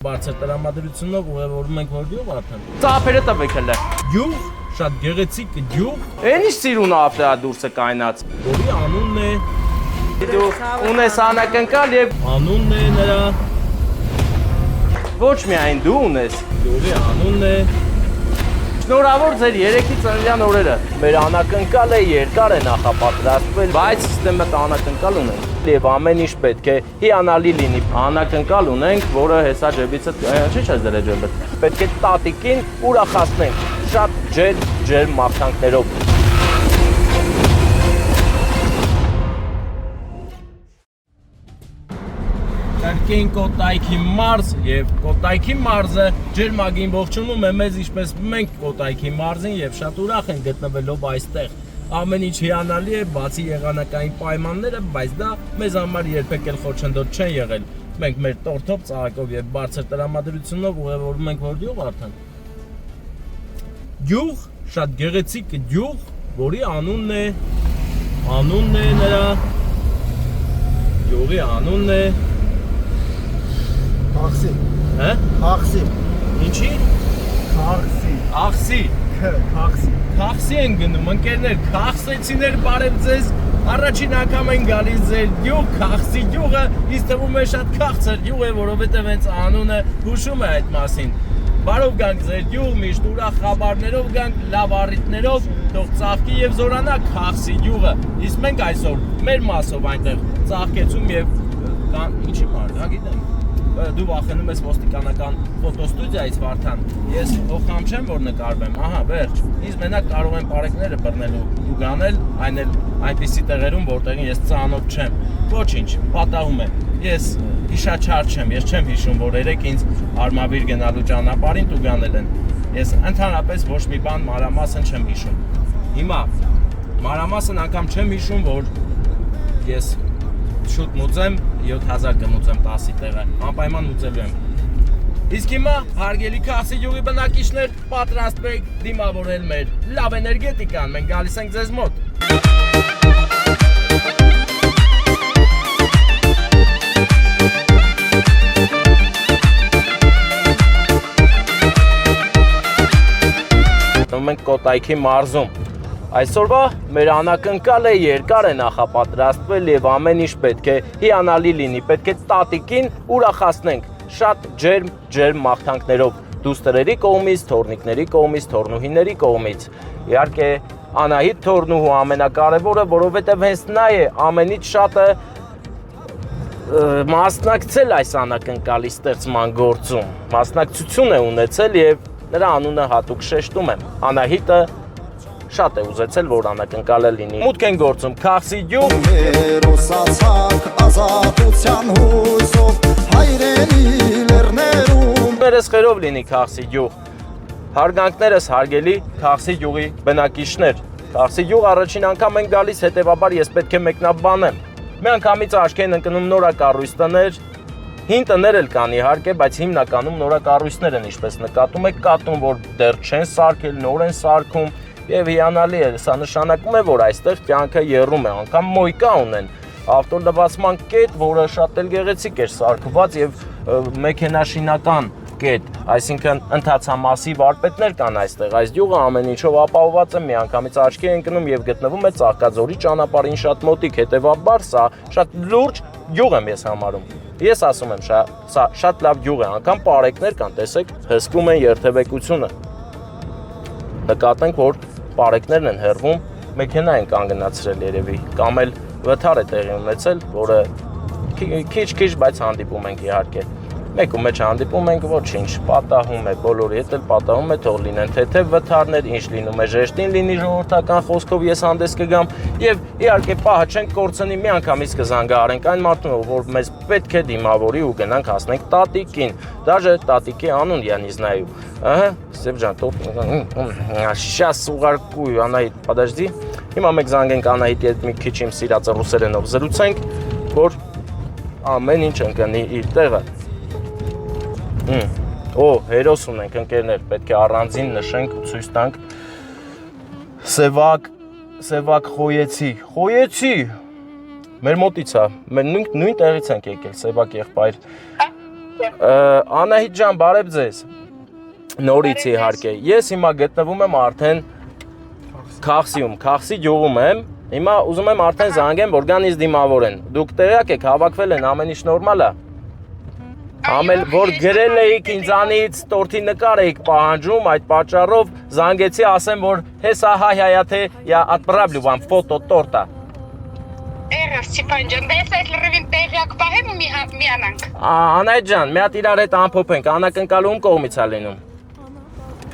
Բարձր տրամադրությունով ուղևորում ենք որ գյուղ արդեն։ Ծափերը տվեք հələ։ Գյուղ, շատ գեղեցիկ գյուղ, Էն ինչ սիրուն ապտա դուրսը կայնած։ որի անունն է, Դու ունես անակնկալ եւ անունն է նրա, ոչ միայն դու ունես։ գյուղի անունն է, Շնորհավոր ձեր 3-ի ծննդյան օրերը։ Մեր անակնկալը երկար է նախապատրաստվել, բայց սիստեմը անակնկալ ունենք։ Եվ ամեն ինչ պետք է հիանալի լինի։ Անակնկալ ունենք, որը հեսա ջեբիցը չի չես դրել ջեբը։ Պետք է տատիկին ուրախացնենք շատ ջեր մաղթանքներով։ Կրկին Կոտայքի մարզ եւ Կոտայքի մարզը ջերմագին ողջունում է մեզ ինչպես մենք Կոտայքի մարզին եւ շատ ուրախ ենք գտնվելով այստեղ։ Ամեն ինչ հիանալի է, բացի եղանակային պայմանները, բայց դա մեզ համար երբեք էլ խոչընդոտ չեն եղել։ Մենք մեր տորթով, ծաղկով եւ բարձր տրամադրությունով ուղևորում ենք որ գյուղ արդեն։ Գյուղ, շատ գեղեցիկ գյուղ, որի անունն է նրա, գյուղի անունն է Ախսի, Հա? ախսի, Ինչի? ախսի, Ախսի, ախսի, քաղցի են գնում, ընկերներ, քաղցեցիներ բարև ձեզ, առաջին անգամ են գալիս ձեր գյուղ, քաղցի գյուղը, ինձ թվում է շատ քաղցր գյուղ է, որովհետև հենց անունը հուշում է այդ մասին։ Բարով գանք ձեր գյուղ, միշտ ուրախ խաբարներով գանք, լավ առիթներով, թող ծաղկի եւ զորանա քաղցի գյուղը։ Իսկ մենք այսօր մեր մասով այնտեղ ծաղկեցում եւ ինչի մարդ, հա գիտեմ։ Դու վախենում ես ոստիկանական ֆոտոստուդիայից Վարդան, ես հոխամ չեմ որ նկարվեմ, ահա վերջ, ինձ մենակ կարող են պարեկները բռնելու ու գանել, այն էլ այնպիսի տեղերում, որտեղին ես ծանոթ չեմ, ոչինչ, պատահում է, ես հիշաչար չեմ, ես չեմ հիշում, որ երեք ինձ Արմավիր գնալու ճանապարհին տու գանել են, ես ընդհանրապես ոչ մի բան մանրամասն չեմ հիշում, հիմա մանրամասն անգամ չեմ հիշում, որ ես շուտ մուծեմ 7000 կմուծեմ 10-ի տեղը, անպայման մուծելու եմ։ Իսկ հիմա հարգելի քաղցի գյուղի բնակիչներ, պատրաստվեք դիմավորել մեր լավ էներգետիկան, մենք գալիս ենք ձեզ մոտ։ Մենք Կոտայքի մարզում։ Այսօրվա մեր անակնկալը երկար է նախապատրաստվել եւ ամեն ինչ պետք է հիանալի լինի, պետք է տատիկին ուրախացնենք շատ ջերմ մաղթանքներով դուստրերի կողմից, թորնիկների կողմից, թորնուհիների կողմից։ Իհարկե Անահիտ թորնուհու ամենակարևորը, որովհետեւ հենց նա է ամենից շատը մասնակցել այս անակնկալի ստեղծման գործում։ Մասնակցություն է ունեցել եւ նրա անունը հատուկ շեշտում եմ։ Անահիտը շատ է ուզեցել, որ անակնկալը լինի։ Մուտք են գործում քաղցի գյուղ։ Հերոսացակ ազատության հույսով հայրենի լեռներում Ներս խերով լինի քաղցի գյուղ։ Հարգանքներս հարգելի քաղցի գյուղի բնակիչներ։ Քաղցի գյուղ առաջին անգամ են գալիս, հետևաբար ես պետք է մեկնաբանեմ։ Մի անգամից աչքի են ընկնում նորակառույց տներ, հին տներ էլ կան իհարկե, բայց հիմնականում նորակառույցներ են, ինչպես նկատում եք, կատուն, որ դեռ չեն սարքել, նոր են սարքում եւ հիանալի է, սա նշանակում է, որ այստեղ կյանքը եռում է, անգամ մոյկա ունեն, ավտոլվացման կետ, որը շատ էլ գեղեցիկ է սարքված եւ մեքենաշինական կետ, այսինքն ընթացամասի վարպետներ կան այստեղ, այս գյուղը ամեն ինչով ապահովված է, միանգամից աչքի է ընկնում եւ գտնվում է Ծաղկաձորի ճանապարհին շատ մոտիկ, հետեւաբար սա շատ լուրջ գյուղ եմ ես համարում։ Ես ասում եմ, սա շատ լավ գյուղ է, անգամ պարեկներ կան, տեսեք, հսկում են երթևեկությունը։ Նկատենք, որ պարեկներն են հեռվում, մեքենա են կանգնացրել երևի, կամ էլ վթար է տեղի ունեցել, որը քիչ, բայց հանդիպում ենք իհարկե։ Մեկ ու մեջ հանդիպում ենք, ոչինչ, պատահում է, բոլորի հետ էլ պատահում է, թող լինեն թեթև վթարներ, ինչ լինում է ժեշտին լինի ժողովրդական խոսքով ես հանդես կգամ եւ իհարկե պահը չենք կորցնի, մի անգամից կզանգահարենք այն մարդուն, որ մեզ պետք է դիմավորի ու գնանք հասնենք տատիկին, դաժե տատիկի անուն я не знаю։ Ահա, Սեփ ջան, сейчас ուղարկույ, Անահիտ, подожди։ Հիմա մենք զանգենք Անահիտի հետ մի քիչ իմ սիրած ռուսերենով զրուցենք, որ ամեն ինչ ընկնի իր տեղը։ Օ, հերոս ունենք ընկերներ, պետք է առանձին նշենք ու ցույց տանք Սևակ Խոյեցի, մեր մոտից է, մեր նույն տեղից ենք եկել, Սևակ եղբայր, Անահիտ ջան, բարև ձեզ։ Նորից իհարկե։ Ես հիմա գտնվում եմ արդեն Քաղցիում, Քաղցի գյուղում եմ։ Հիմա ուզում եմ արդեն զանգեմ, որ գան ինձ դիմավորեն։ Դուք տեղյակ եք, հավաքվել են, ամեն ինչ նորմալ է։ Ամեն որ գրել էիք ինձանից տորթի նկար էիք պահանջում, այդ պատճառով զանգեցի, ասեմ, որ հեսա հայ թե я отправлю вам фото торта։ Էրը Ստեփան ջան, դες այդ լրիվ տեղյակ պահեմ ու միանանք։ Անահիտ ջան, մի հատ իրար հետ ամփոփենք, անակնկալում կողմից է լինում։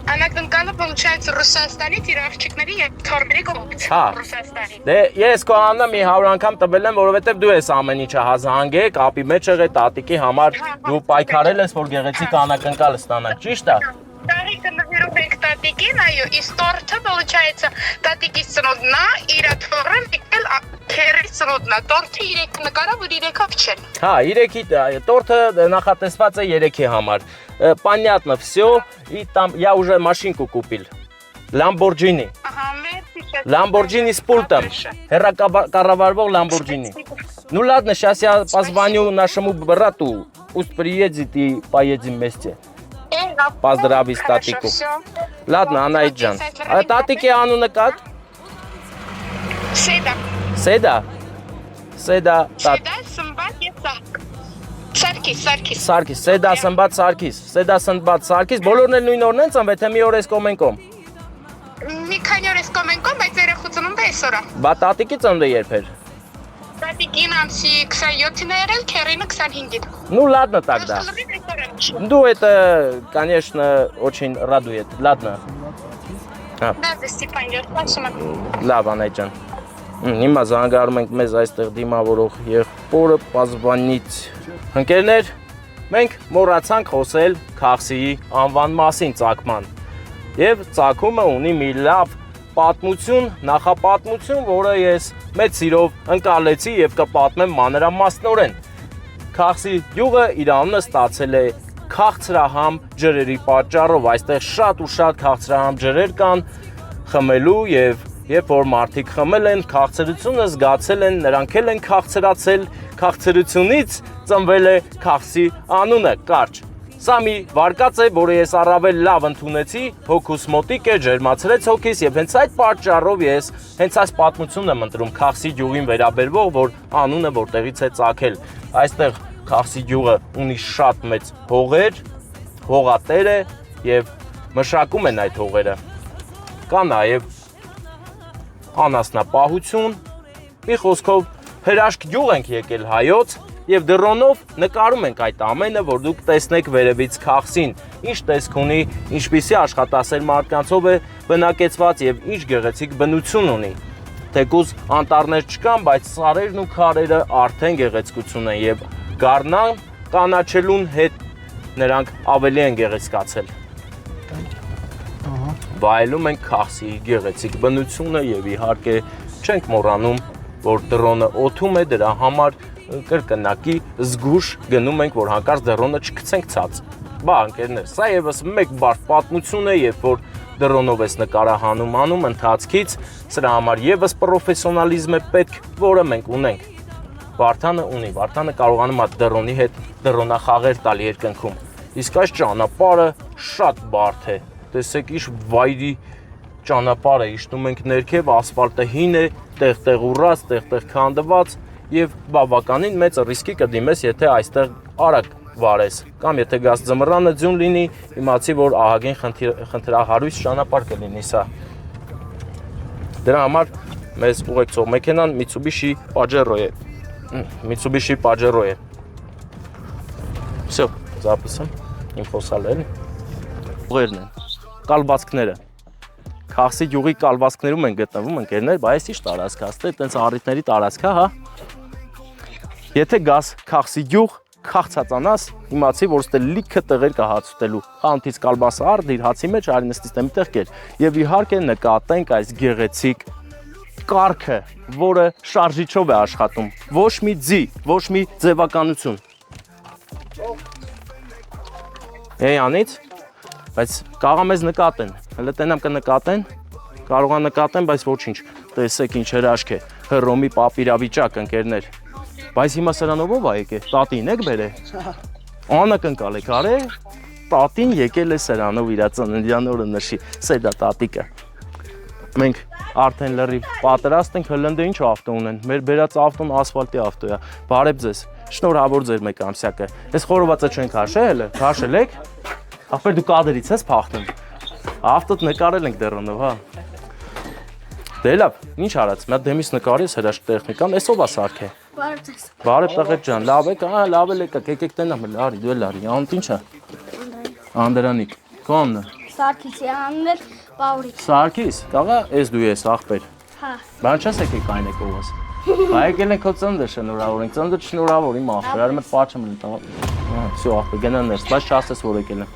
Անակնկալը получается Ռուսաստանից իր աղջիկների եւ թորմերի կողմից Ռուսաստանի։ Դե ես քո անունը մի 100 անգամ տվել եմ, որովհետեւ դու ես ամեն ինչը հազանգեք, ապի մեջ եղե տատիկի համար դու պայքարել ես, որ գեղեցիկ անակնկալ ստանանք, ճիշտ է։ Տարիքը նվիրում ենք տատիկին, այո, իսկ տորթը получается տատիկի ծնոտնա, իր թորը եկել քերի ծնոտնա, տորթը 3 նկարով ու 3-ով չեն։ Հա, 3-ի տորթը նախատեսված է 3-ի համար։ Понятно, всё. И там я уже машинку купил. Lamborghini. Ага, merci. Lamborghini с пультом. Караварвол Lamborghini. Ну ладно, сейчас я позвоню нашему брату. Пусть приедет и поедем вместе. Поздравить татику. Ладно, Анահит ջան. Татики անունը как? Սեդա։ Սեդա. Սեդա. Սեդա Սմբատ Սարգիս։ Սարգիս, Սեդա Սմբատ Սարգիս։ Սեդա Սմբատ Սարգիս, բոլորն էլ նույն օրն են ծնվել, թե մի օր ես կոմենկոմ։ Մի քանի օր ես կոմենկոմ, բայց երեխուցնում եմ այսօր։ Բա տատիկի ծնունդը երբ էր։ Տատիկին ամսի 27-ին է եղել, քերինը 25-ին։ Ну ладно тогда. Ну это, конечно, очень радует. Ладно. Да, Ստեփան ջան, ասում եմ։ Լավ, Անահիտ ջան։ Հիմա զանգարում ենք մեզ այստեղ դիմավորող եղբորը позвонить։ Ընկերներ, մենք մոռացանք խոսել Քաղցիի անվան մասին ծագման։ Եվ ծագումը ունի մի լավ պատմություն, նախապատմություն, որը ես մեծ սիրով ընկալեցի եւ կպատմեմ մանրամասնորեն։ Քաղցի գյուղը իր անունը ստացել է քաղցրահամ ջրերի պատճառով, այստեղ շատ ու շատ քաղցրահամ ջրեր կան խմելու եւ երբ որ մարդիկ խմել են, քաղցրությունը զգացել են, նրանք էլ են քաղցրացել, քաղցրությունից ծնվել է Քաղցի անունը, կարճ։ Սա մի վարկած է, որը ես առավել լավ ընդունեցի, հոգուս մոտիկ է, ջերմացրեց հոգիս եւ հենց այդ պատճառով ես հենց այս պատմությունն եմ ընտրում Քաղցի գյուղին վերաբերող, որ անունը որտեղից է ծագել։ Այստեղ Քաղցի գյուղը ունի շատ մեծ հողեր, հողատեր է եւ մշակում են այդ հողերը։ Կա նաեւ անասնապահություն, մի խոսքով հրաշք գյուղ ենք եկել հայոց եւ դրոնով նկարում ենք այդ ամենը, որ դուք տեսնեք վերևից Քաղցին, ինչ տեսք ունի, ինչպիսի աշխատասեր մարդկանցով է բնակեցված եւ ինչ գեղեցիկ բնություն ունի։ Թեկուզ անտառներ չկան, բայց սարերն ու քարերը արդեն գեղեցկություն են եւ գառնան կանաչելուն հետ նրանք ավելի են գեղեցկացել։ Վայելում ենք Քաղցի գեղեցիկ բնությունը եւ իհարկե չենք մոռանում, որ դրոնը օթում է, դրա համար կրկնակի զգուշ գնում ենք, որ հանկարծ դրոնը չգցենք ցած։ Բա ընկերներ, սա եւս մեկ բարդ պատմություն է, երբ որ դրոնով ես նկարահանում անում ընթացքից, սրա համար եւս պրոֆեսիոնալիզմ է պետք, որը մենք ունենք։ Վարդանը ունի, Վարդանը կարողանում է դրոնի հետ դրոնախաղեր տալ երկնքում։ Իսկ այս ճանապարհը շատ բարդ է։ Տեսեք, ինչ վայրի ճանապարհ է, իջնում ենք ներքև, ասֆալտը հին է, տեղ-տեղ ուռած, տեղ-տեղ քանդված եւ բավականին մեծ ռիսկի կդիմես, եթե այստեղ արագ վարես։ Կամ եթե գաս ձմռանը ձյուն լինի, իմացի, որ ահագին խնդրահարույց ճանապարհ կլինի սա։ Դրա համար մեզ ուղեկցող մեքենան Mitsubishi Pajero է։ Mitsubishi Pajero է։ Всё, записам։ Իմ խոսալն ուղերն են։ Կալվածքները։ Քաղցի գյուղի կալվածքներում են գտնվում ընկերներ, բայց ի՞նչ տարածք է, այդտենց առիթների տարածք է, հա։ Եթե գաս Քաղցի գյուղ, քաղցածանաս, իմացի, որ ստե լիքը տղեր կա հաց ուտելու։ Խանութից կալբասը առ, իր հացի մեջ արի նստից տեմ տեղ կեր։ Եվ իհարկե նկատենք այս գեղեցիկ կառքը, որը շարժիչով է աշխատում։ Ոչ մի ձի, ոչ մի ձևականություն։ Անից, բայց կարող մեզ նկատեն, հələ տենամ կնկատեն, կարող է նկատեն, բայց ոչինչ, տեսեք ինչ հրաշք է, Հռոմի պապիրավիճակ ընկերներ, բայց հիմա սրանով ով է եկե, տատին եք բերե, Անակնկալ եք արել, տատին եկել է սրանով իր ծննդյան օրը նշի, սեդա տատիկը։ Մենք արդեն լրիվ պատրաստ ենք, հլնդը ինչ ավտո ունեն, մեր բերած ավտոն ասֆալտի ավտո է, բարև ձեզ, շնորհավոր ձեր մեկ ամսյակը, ես խորովածը չենք հաշել, հաշել եք, ախպեր դու կադրից ես փախնում, ավտոտ նկարել ենք դեռնով, հա։ Դե լավ, ինչ արած, մի հատ դեմից նկարի ես հրաշք տեխնիկան, ես ով է սարքե։ Բարև տղեկ ջան, լավ եք, հա, լավ եք, եկեք տենամ, լարի, դու էլ արի, անտ ինչ է։ Անդրանիկ, կոնն է։ Սարգիսի աններ, Պաուրիկ։ Սարգիս, տղա, ես դու ես, ախպեր։ Հա։ Բան չես եկեք այն եք ով ես։ Հա եկել ենք քո ծննդը շնորհավոր ենք, ծննդը շնորհավոր իմ ախպեր, արի մտ պաչը մնի տղա։ Հա, всё ախպեր, գնան ներս, բայց չասես որ եկել եմ։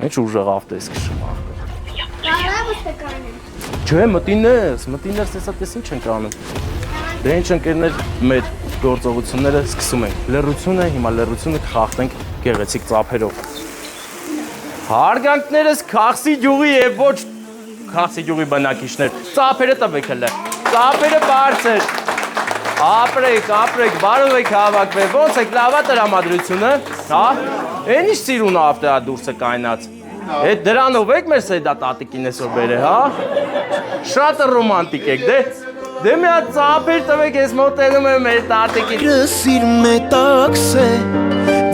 Ինչ ուժեղ ավտո ես քշում ախպեր։ Կարավը ստեկանն է։ Չէ, մտիներս տեսա տես ինչ ենք անում։ Դե ինչ ընկերներ մեր գործողությունները սկսում ենք։ Լռությունը, հիմա լռությունը կխախտենք գեղեցիկ ծափերով։ Հարգանքներս Քախսի գյուղի եւ ոչ Քախսի գյուղի բնակիչներ։ Ծափերը տվեք հələ։ Ծափերը բարձր։ Ապրեք, բարով եք հավաքվել։ Ոնց եք լավա տրամադրությունը, հա? Էն ինչ սիրուն ավտոյա դուրսը կայնած։ Այդ դրանով եք մեր սեդա տատիկին այսօր բերե, հա? Շատ ռոմանտիկ եք, դե մի հատ ծափեր տվեք, ես մոտենում եմ մեր տատիկին։ Սիր մետաքս է,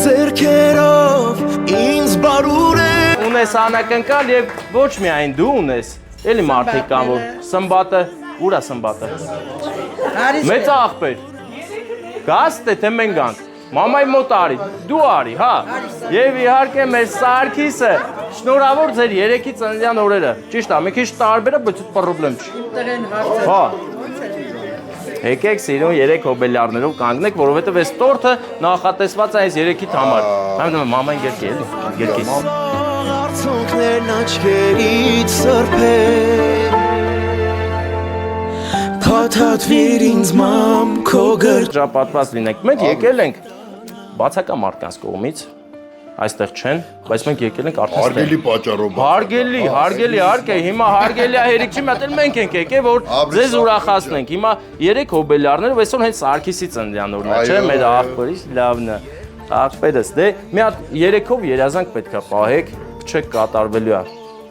ձերքերով ինձ բարուր է։ Ունես անակնկալ եւ ոչ միայն դու ունես, էլի մարդիկ կան, որ սմբատը, ուր է սմբատը։ Մեծ աղբեր, գաստ է, թե մենք գանք, մամայի մոտ արի, դու արի, հա, և իհարկե մեր Սարգիսը, շնորհավոր ձեր երեքի ծննդյան օրերը, ճիշտ է, մի քիչ տարբեր է, բայց պրոբլեմ չի, հա, եկեք սիրուն երեք հոբելյարներով կանգնեք, որովհետև այս տորթը նախատեսված է այս երեքիդ համար, մամային գերքի էլի, գերքիս։ Արցունքներն աչքերից սրբեր Փաթաթվիր ինձ մամ քո Շապատված լինենք, մենք եկել ենք բացակա մարդկանց կողմից, այստեղ չեն, բայց մենք եկել ենք արդեն Հարգելի պատճառով Հարգելի, հարկ է, հիմա հարգելի է հերիք չի մատել, մենք ենք եկել, որ ձեզ ուրախացնենք, հիմա երեք հոբելյարներով, այսօր հենց Սարգիսի ծննդյան օրն է, չէ, մեր աղբորից լավն է, աղբերս, դե մի հատ երեքով երազանք պետք է պահեք, չեք կատարվելու է,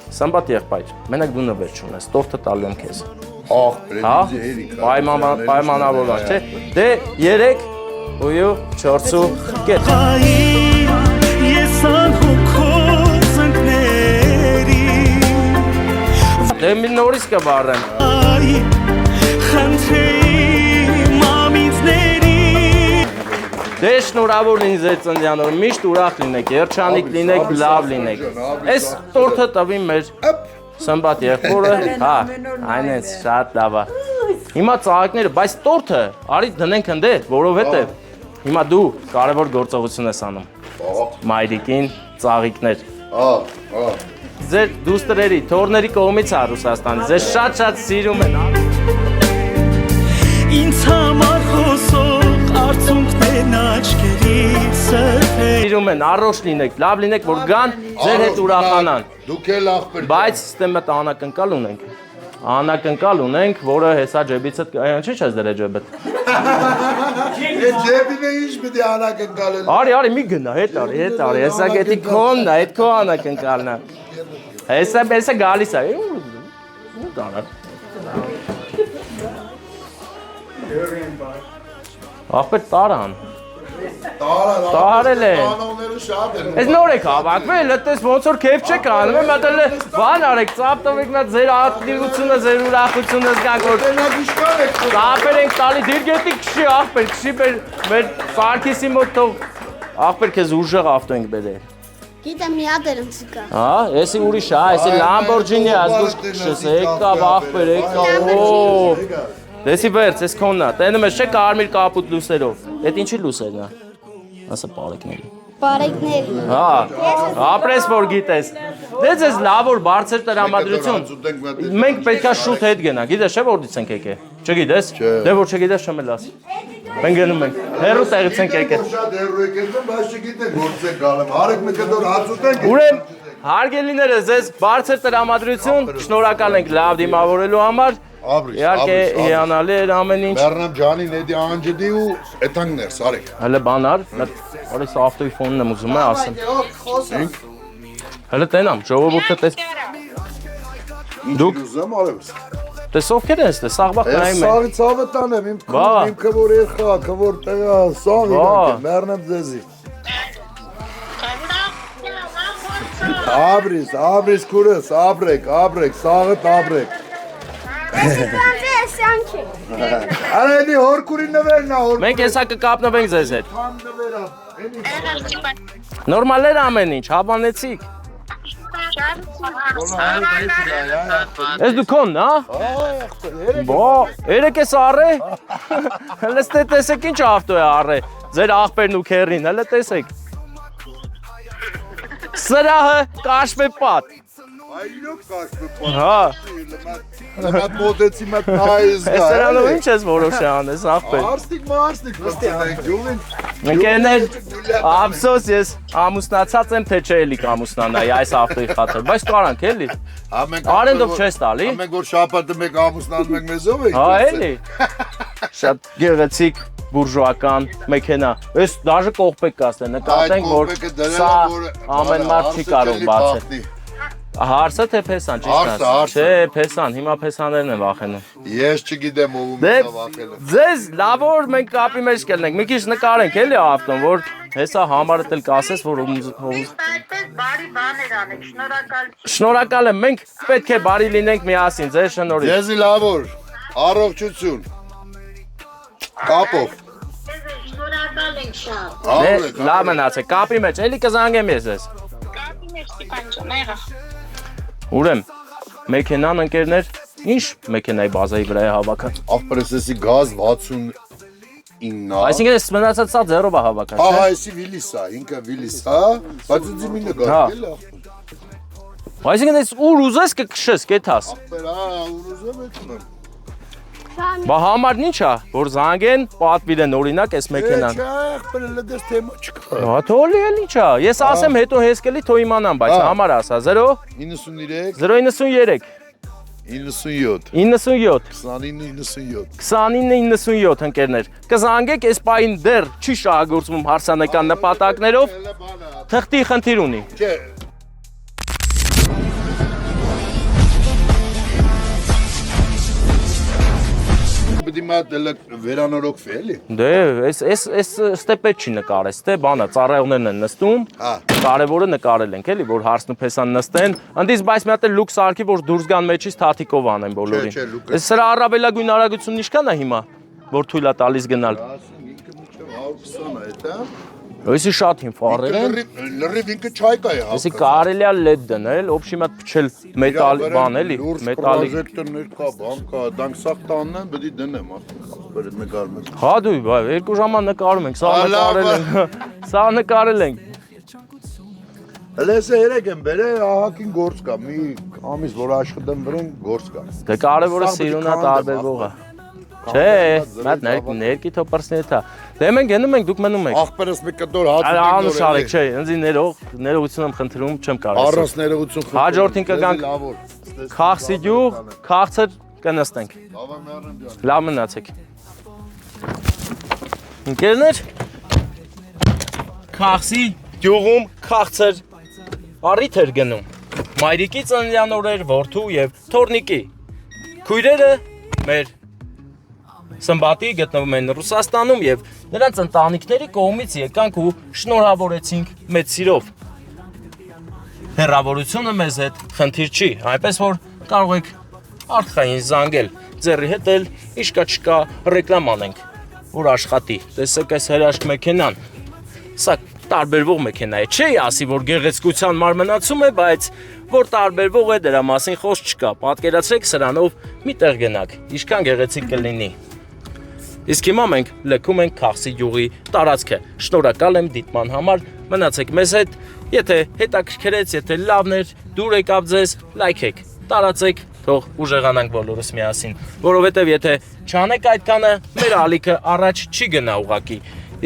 Սմբատ եղբայր, մենակ դու նվեր չունես, տորթը տալու եմ քեզ, պայմանավորված, չէ, դե երեք, ույու, չորցու, կետ Ես անհոգով զնկների Դե մի նորից կբարեմ Խնդրեի մամիցների Դե շնորհավոր լինի ձեր ծննդյան օրը, միշտ ուրախ լինեք, երջանիկ լինեք, լավ լինեք Այս տորթը տվի մեր Սմբատ եղբորը, հա, այն էս շատ լավ է Հիմա ծաղիկները, բայց տորթը արի դնենք ընդե, որովհետև Հիմա դու կարևոր գործողություն ես անում Մայրիկին, ծաղիկներ Ձեր դուստրերի, թորների կողմից է Ռուսաստանի, ձեզ շատ սիրում են Ինձ համար խոսող արցունքներն աչքերից սրբեր Սիրում են, առողջ լինեք, լավ լինեք, որ գան ձեր հետ ուրախանան Դուք էլ աղբեր Բայց ստեմը անակնկալ ունենք, որը հեսա ջեբիցդ, չի չես դրե ջեբդ Այդ ջեբին է ինչ պիտի անակնկալել Արի, մի գնա, հետ արի, հեսա գետի քոնն է, հետ քո անակնկալն է Հեսա գալիս է, ու դարա Աղբեր տարան Տարել են Կանոնները շատ են Ես նոր եք հավաքվել, հետես ոնց որ քեվ չեք անում, եմ ատել է բան արեք, ծապ տվեք նա ձեր ատլիությունը, ձեր ուրախությունը զգանք, որ Տենագիշկան եք ծապեր ենք տալի, դիրգետի քշի աղբեր, քշի մեր Սարգիսի մոտ թող, աղբեր քեզ ուժեղ ավտո ենք բերել Գիտեմ մի հատ էլ ընցիկա։ Հա, եսի ուրիշ է, եսի Lamborghini ազգուշ քշես, եկավ աղբեր, եկավ, Դեսի վերց, ես քոննա, տենում ես չէ կարմիր կապուտ լուսերով, էդ ինչի լուսերն է, ասա պարեկների Բարեկների։ Հա, ապրես որ գիտես, դե ձեզ լավ որ բարձր տրամադրություն, մենք պետքա շուտ հետ գնա, գիտես չէ որդից ենք եկել, չգիտես, դե որ չգիտես չեմ էլ ասի, մենք գնում ենք, հերու տեղից ենք եկել Շատ հերու եք եկել, բայց չգիտեք ոնց եք գալեմ, հարեք մի կդոր հաց ուտենք Ուրեմն, հարգելիները ձեզ բարձր տրամադրություն, շնորհակալ ենք լավ դիմավորելու համար Աբրիս, Իհարկե հիանալի էր ամեն ինչ։ Մեռնամ ջանին էդի անջդի ու էտանքներ սարեք։ Հələ բանար, որից ավտոյի ֆոնն եմ ուզում ասեմ։ Հələ տենամ, ժողովուրդը Դուք ուզեմ արևս։ տես ովքեր են ստե, սաղբակ նայում են։ Սաղի ցավը տանեմ, իմ քվոր երխա, քվոր տեղա, սաղի գանք, մեռնեմ ձեզի։ Աբրիս քուրս, աբրեք, սաղը տաբրեք։ Արա էդի հորքուրի նվերն ա, հորքուրի։ Մենք հեսա կկապնվենք ձեզ հետ։ Քան նվերա, Նորմալ էր ամեն ինչ, հավանեցիք։ Ես դու քոնն, հա։ Բա, երեք ես առե։ Հələ ստե տեսեք ինչ ավտո է առե։ Ձեր աղբերն ու քերին, հələ տեսեք։ Սրահը կաշվե պատ։ Այլոք կաշվե Հա։ Լմատ մոտեցի մատ նայыз գա։ Սրանով ինչ ես որոշի անես աղբեր։ Արստիկ, պստենք, ջուղին։ Ընկերներ, ափսոս ես ամուսնացած եմ, թե չէ էլի կամուսնանայի այս ավտոյի խաթր, բայց կարանք էլի։ Արենդով չես տալի։ Ամենք որ շապատը մեկ ամուսնանում ենք մեզով ենք։ Հա էլի։ Շատ գեղեցիկ բուրժուական մեքենա։ Այս դաժե կողպեկ կասեն, նկատենք որ սա ամեն մարդ չի կարող բացել։ Հարսը թե փեսան, ճիշտ է։ Չէ, փեսան, հիմա փեսաներն են վախենում։ Ես չգիտեմ ով Դե ում վախել է։ ձեզ լավ որ մենք կապի մեջ կելնենք, մի քիչ նկարենք էլի ավտոն, որ հեսա համարը դել կասես, որ Բարի բաներ անեք, շնորհակալ։ Շնորհակալ եմ, մենք պետք է բարի լինենք միասին, ձեր շնորհիվ։ Ձեզի լավ որ, առողջություն։ Կապով։ Շնորհակալ ենք շատ։ Դե լավ մնացեք, կապի մեջ, էլի կզանգեմ ես ձեզ։ Կապի մեջ Ստիպան ջան, եղա։ Ուրեմ, մեքենան ընկերներ, ինչ մեքենայի բազայի վրա է հավաքած։ Աղբերեսի գազ 69-ա։ Այսինքն ես մնացած սա ձերով է հավաքած։ Ահա էսի Վիլիսա, ինքը Վիլիսա, բայց ինձ մինը գալ է։ Այսինքն ես ուր ուզես կքշես, կեթաս։ Աղբեր, ուր ուզեմ եկնեմ։ Բա համարն ինչ է, որ զանգեն, պատվիրեն օրինակ այս մեքենան։ Չէ, աղբեր, լեդես թեմա չկա։ Հա թողի էլ ինչ է։ Ես ասեմ հետո հեսկելի թո իմանամ, բայց համար ասա 0 93 093 97 97 2997 2997 ընկերներ։ Կզանգեք այս պահին դեռ չի շահագործվում հարսանեկան նպատակներով, թղթի խնդիր ունի։ Չէ, Պետք է վերանորոգվի էլի։ Դե, այս ստեպետ չի նկարես, ստե բանը, ծառայողներն են նստում, կարևորը նկարել ենք էլի, որ հարսն ու փեսան նստեն, ընդից բայց մի հատ էլ լուքս արքի, որ դուրս գան մեջից թաթիկով անեն բոլորին։ Չէ, լուքը։ Այս սրա առավելագույն արագությունն ինչքան է հիմա, որ թույլ է տալիս գնալ։ 120 է դա։ Այսի շատ հինֆարեր են։ Լրիվ ինքը չայկա է Այսի կարելի է LED դնել, օբշի մատ փչել մետալ բան էլի, մետալի։ Պրոժեկտորներ կա, բան կա, դանք սաղ տանն են, պետք է դնեմ, ախպեր մեկ արմեն։ Հա դու, բայ, 2 ժամա նկարում ենք, սա նկարել ենք։ Սա նկարել ենք։ Հլեսը երեք եմ բերել, ահակին գործ կա, մի ամիս որ աշխատեմ վրեն գործ կա։ Դե կարևորը սիրունա տարբերվող է։ Չէ, մատ ներքի թոպարսն է թա։ Դե մենք գնում ենք, դուք մնում եք։ Ախպերս մի կտոր հաց ունենք Անշարեք, չէ, ինձ ներողություն եմ խնդրում, չեմ կարող։ Առանց ներողություն խնդրում։ Հաջորդին կգանք Քաղցի գյուղ, քաղցր կնստենք։ Լավ մնացեք։ Ընկերներ, Քաղցի գյուղում քաղցր առիթ էր գնում։ Մայրիկի ծննդյան օրեր, որդու եւ թորնիկի։ Քույրերը մեր Սմբատի գտնվում են Ռուսաստանում եւ նրանց ընտանիքների կողմից եկանք ու շնորհավորեցինք մեծ սիրով։ Հեռավորությունը մեզ հետ խնդիր չի, այնպես որ կարող եք արտխային զանգել, ձեռի հետ էլ իշկա չկա ռեկլամ անենք, որ աշխատի։ Տեսեք այս հրաշք մեքենան։ Սա տարբերվող մեքենա է, չի ասի, որ գեղեցկության մարմնացում է, բայց որ տարբերվող է դրա մասին խոսք չկա։ Պատկերացրեք սրանով մի տեղ գնաք, ինչքան գեղեցիկ կլինի։ Իսկ հիմա մենք լքում ենք Քաղցի գյուղի տարածքը։ Շնորհակալ եմ դիտման համար, մնացեք մեզ հետ, եթե հետաքրքրեց, եթե լավն էր, դուր եկավ ձեզ, լայքեք, տարածեք, թող ուժեղանանք բոլորս միասին, որովհետև եթե չանեք այդքանը, մեր ալիքը առաջ չի գնա ուղակի։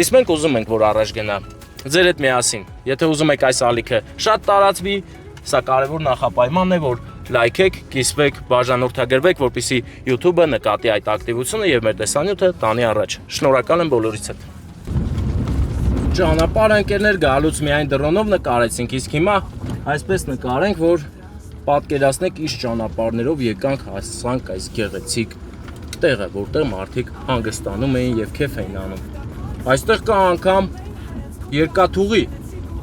Իսկ մենք ուզում ենք, որ առաջ գնա։ Ձեր հետ միասին, եթե ուզում եք այս ալիքը շատ տարածվի, սա կարևոր նախապայման է, որ լայքեք, կիսվեք, բաժանորդագրվեք, որպեսզի YouTube-ը նկատի այդ ակտիվությունը եւ մեր տեսանյութը տանի առաջ։ Շնորհակալ եմ բոլորից հետ։ Ճանապարհ ընկերներ, գալուց միայն դրոնով նկարեցինք, իսկ հիմա այսպես նկարենք, որ պատկերացնեք ինչ ճանապարհներով եկանք հասանք այս գեղեցիկ տեղը, որտեղ մարդիկ հանգստանում էին եւ քեֆ էին անում։ Այստեղ կա անգամ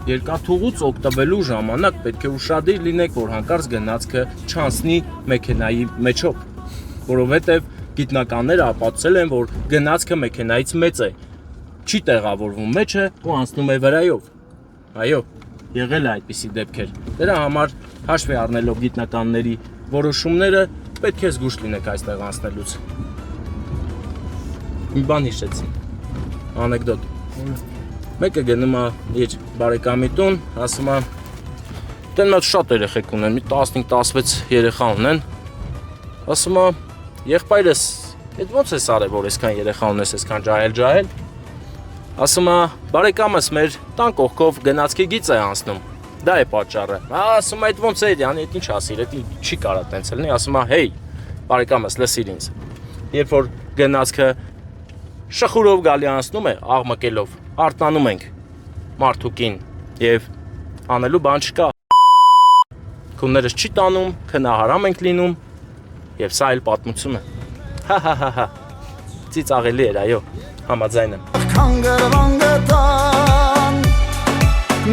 երկաթուղուց օգտվելու ժամանակ պետք է ուշադիր լինեք, որ հանկարծ գնացքը չանցնի մեքենայի մեջով, որովհետև գիտնականները ապացուցել են, որ գնացքը մեքենայից մեծ է, չի տեղավորվում մեջը ու անցնում է վրայով։ Այո, եղել է այդպիսի դեպքեր։ Դրա համար հաշվի առնելով գիտնականների որոշումները, պետք է զգուշ լինեք այստեղ անցնելուց։ Մի բան հիշեցի, անեկդոտ։ Մեկը գնում է իր բարեկամի տուն, ասում է, դեն մոտ շատ երեխեք ունեն, մի 15-16 երեխա ունեն, ասում է, եղբայրս, այդ ոնց ես արել, որ այսքան երեխա ունես, այսքան ջահել, ասում է, բարեկամս մեր տան կողքով գնացքի գիծ է անցնում, դա է պատճառը, ասում է, այդ ոնց է, այդ ինչ ասիր, այդ չի կարա տենց լինի, ասում է, հեյ, բարեկամս, լսիր ինձ, երբ որ գնացքը շխուրով գալի անցնում է, աղմկելով, արտանում ենք մարդուկին և անելու բան չկա, քուններս չի տանում, քնահարամ ենք լինում և սա էլ պատմություն է, հա, ծիծաղելի էր, այո, համաձայն եմ։ Քան գրվան գտան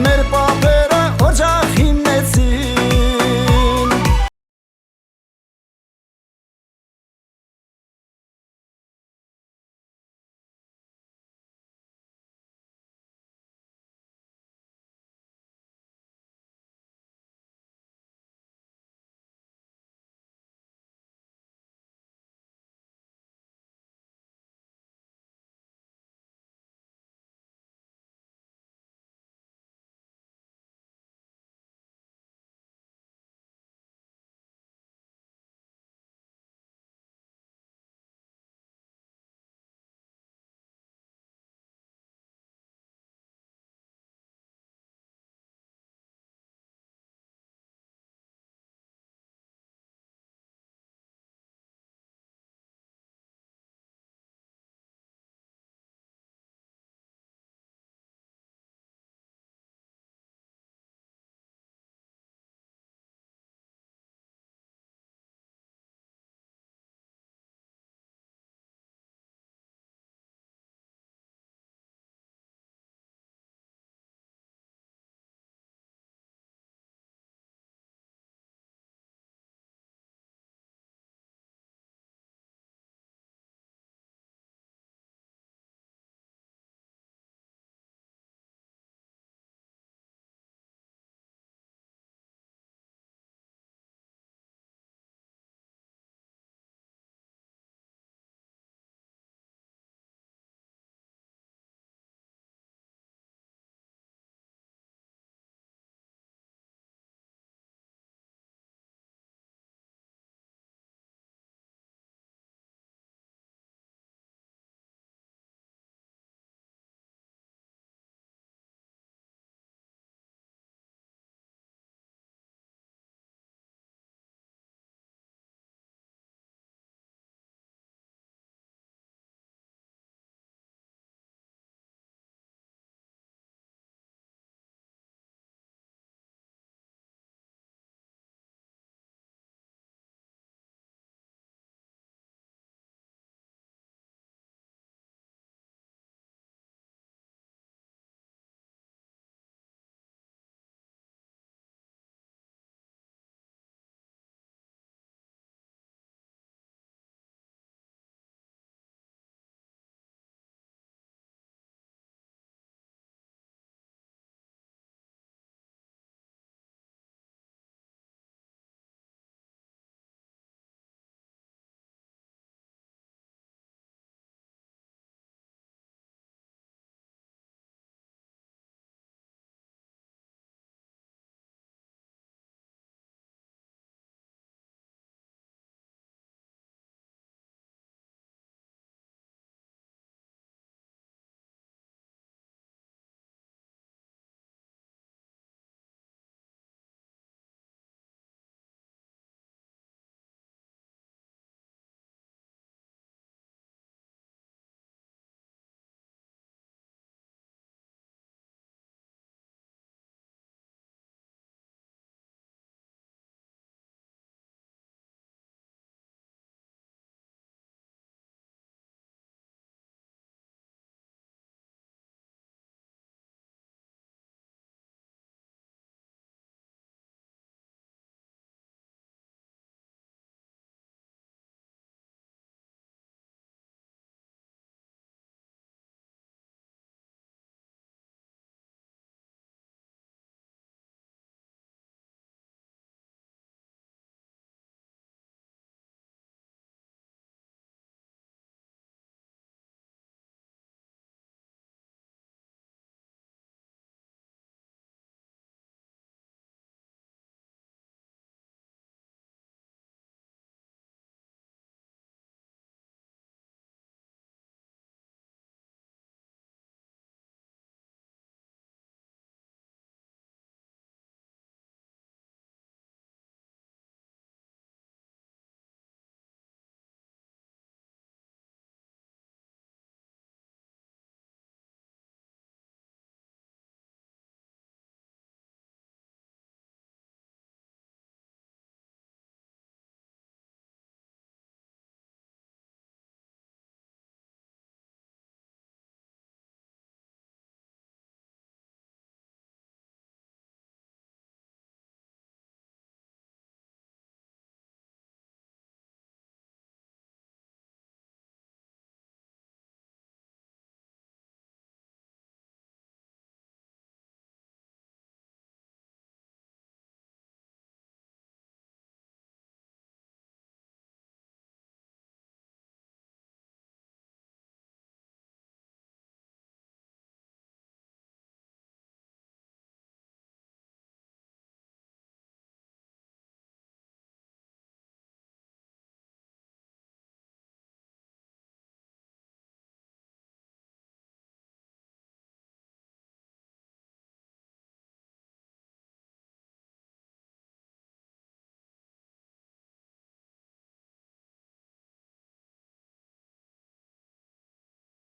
մեր